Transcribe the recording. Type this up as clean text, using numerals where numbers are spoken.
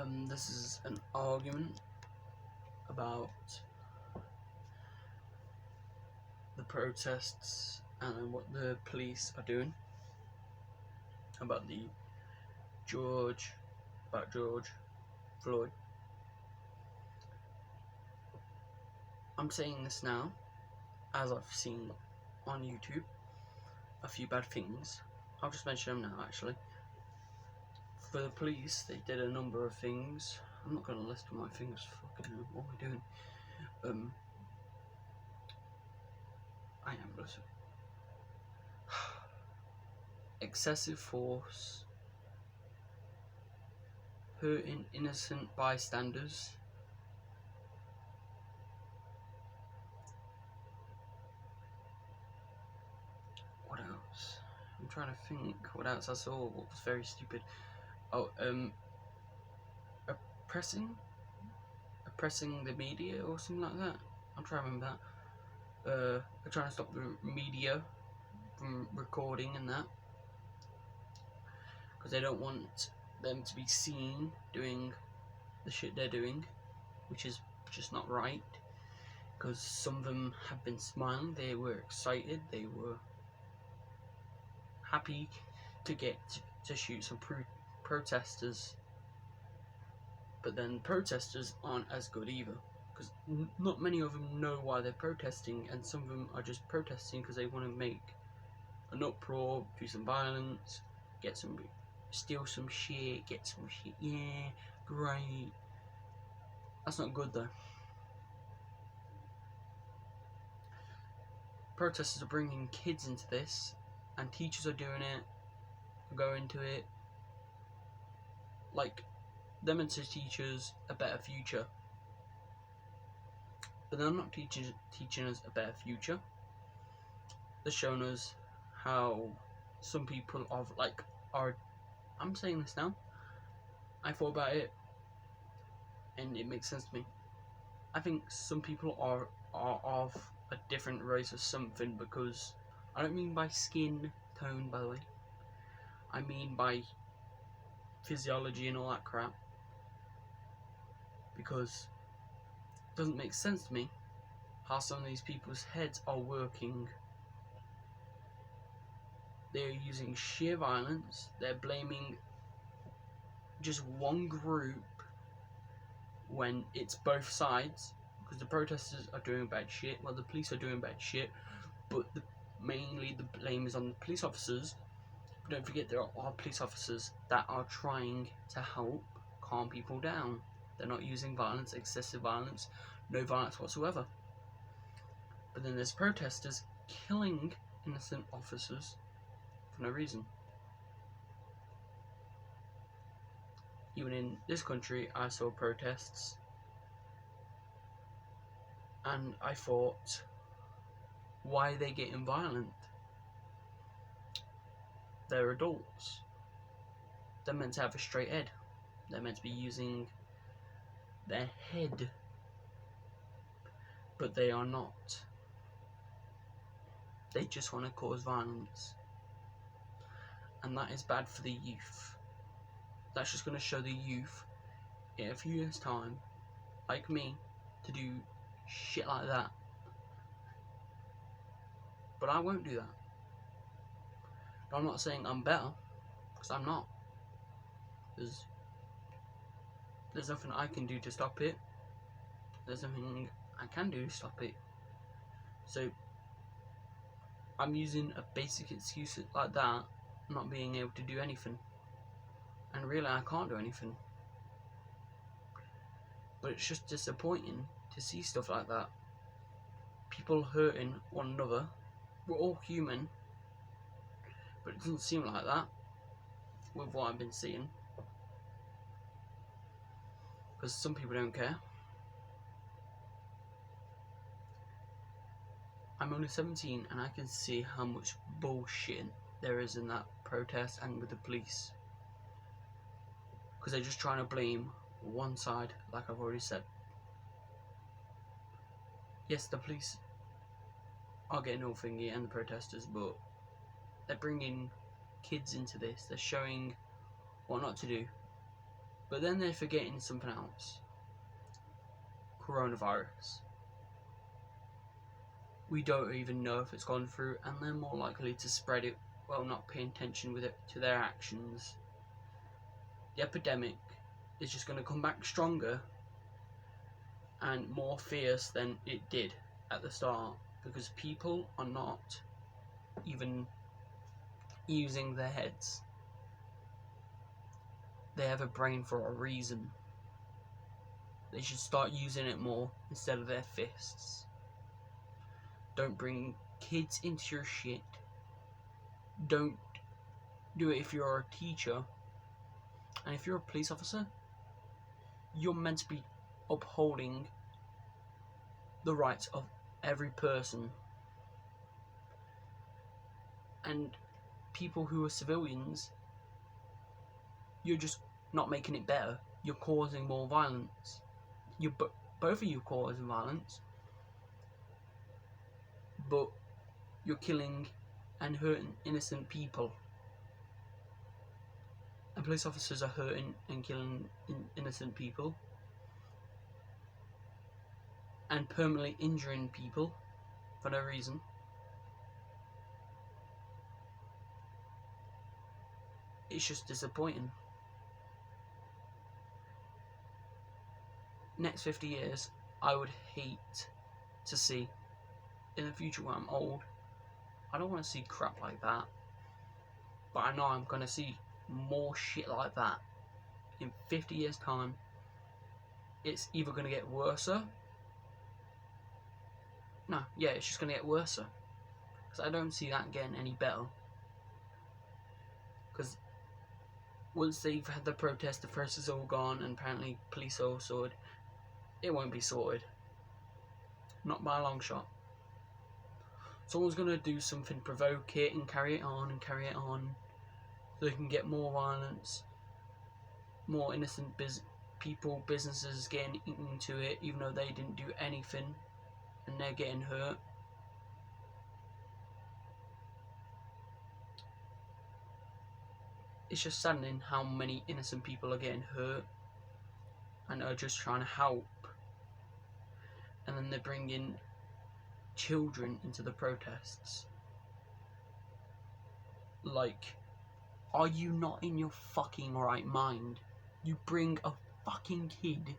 This is an argument about the protests and what the police are doing about George Floyd. I'm saying this now as I've seen on YouTube a few bad things. I'll just mention them now actually. For the police, they did a number of things. I'm not going to list all my things. Fucking hell, what am I doing? I am listening. Excessive force, hurting innocent bystanders, what else? I'm trying to think what else I saw what was very stupid. Oppressing the media or something like that. I'm trying to remember that. They're trying to stop the media from recording and that, because they don't want them to be seen doing the shit they're doing, which is just not right. Because some of them have been smiling, they were excited, they were happy to get to shoot some protesters, but then protesters aren't as good either, because not many of them know why they're protesting, and some of them are just protesting because they want to make an uproar, do some violence, steal some shit, get some shit. Yeah, great. That's not good though. Protesters are bringing kids into this, and teachers are doing it, going to it. Like, they're meant to teach us a better future, but they're not teaching us a better future. They're showing us how some people are. I'm saying this now. I thought about it, and it makes sense to me. I think some people are of a different race or something, because I don't mean by skin tone, by the way. I mean by physiology and all that crap, because it doesn't make sense to me how some of these people's heads are working. They're using sheer violence. They're blaming just one group when it's both sides, because the protesters are doing bad shit while the police are doing bad shit, but mainly the blame is on the police officers. But don't forget, there are police officers that are trying to help calm people down. They're not using violence, excessive violence, no violence whatsoever. But then there's protesters killing innocent officers for no reason. Even in this country, I saw protests, and I thought, why are they getting violent? They're adults. They're meant to have a straight head. They're meant to be using their head, but they are not. They just want to cause violence, and that is bad for the youth. That's just going to show the youth in a few years' time, like me, to do shit like that. But I won't do that. But I'm not saying I'm better, because I'm not. There's nothing I can do to stop it. There's nothing I can do to stop it. So I'm using a basic excuse like that, not being able to do anything. And really, I can't do anything. But it's just disappointing to see stuff like that. People hurting one another. We're all human. But it doesn't seem like that with what I've been seeing. Because some people don't care. I'm only 17 and I can see how much bullshit there is in that protest and with the police. Because they're just trying to blame one side, like I've already said. Yes, the police are getting all thingy and the protesters, but they're bringing kids into this. They're showing what not to do. But then they're forgetting something else. Coronavirus. We don't even know if it's gone through, and they're more likely to spread it while not paying attention with it to their actions. The epidemic is just going to come back stronger and more fierce than it did at the start, because people are not even using their heads. They have a brain for a reason. They should start using it more instead of their fists. Don't bring kids into your shit. Don't do it if you're a teacher. And if you're a police officer, you're meant to be upholding the rights of every person. And people who are civilians, you're just not making it better. You're causing more violence. Both of you causing violence, but you're killing and hurting innocent people. And police officers are hurting and killing innocent people and permanently injuring people for no reason. It's just disappointing. Next 50 years, I would hate to see, in the future when I'm old, I don't want to see crap like that, but I know I'm going to see more shit like that. In 50 years time, it's either going to get worse. It's just going to get worse. Because I don't see that getting any better. Because once they've had the protest, the first is all gone, and apparently police are all sorted, it won't be sorted. Not by a long shot. Someone's going to do something, provoke it, and carry it on, so they can get more violence, more innocent people, businesses getting into it, even though they didn't do anything, and they're getting hurt. It's just saddening how many innocent people are getting hurt and are just trying to help, and then they bring in children into the protests. Like, are you not in your fucking right mind? You bring a fucking kid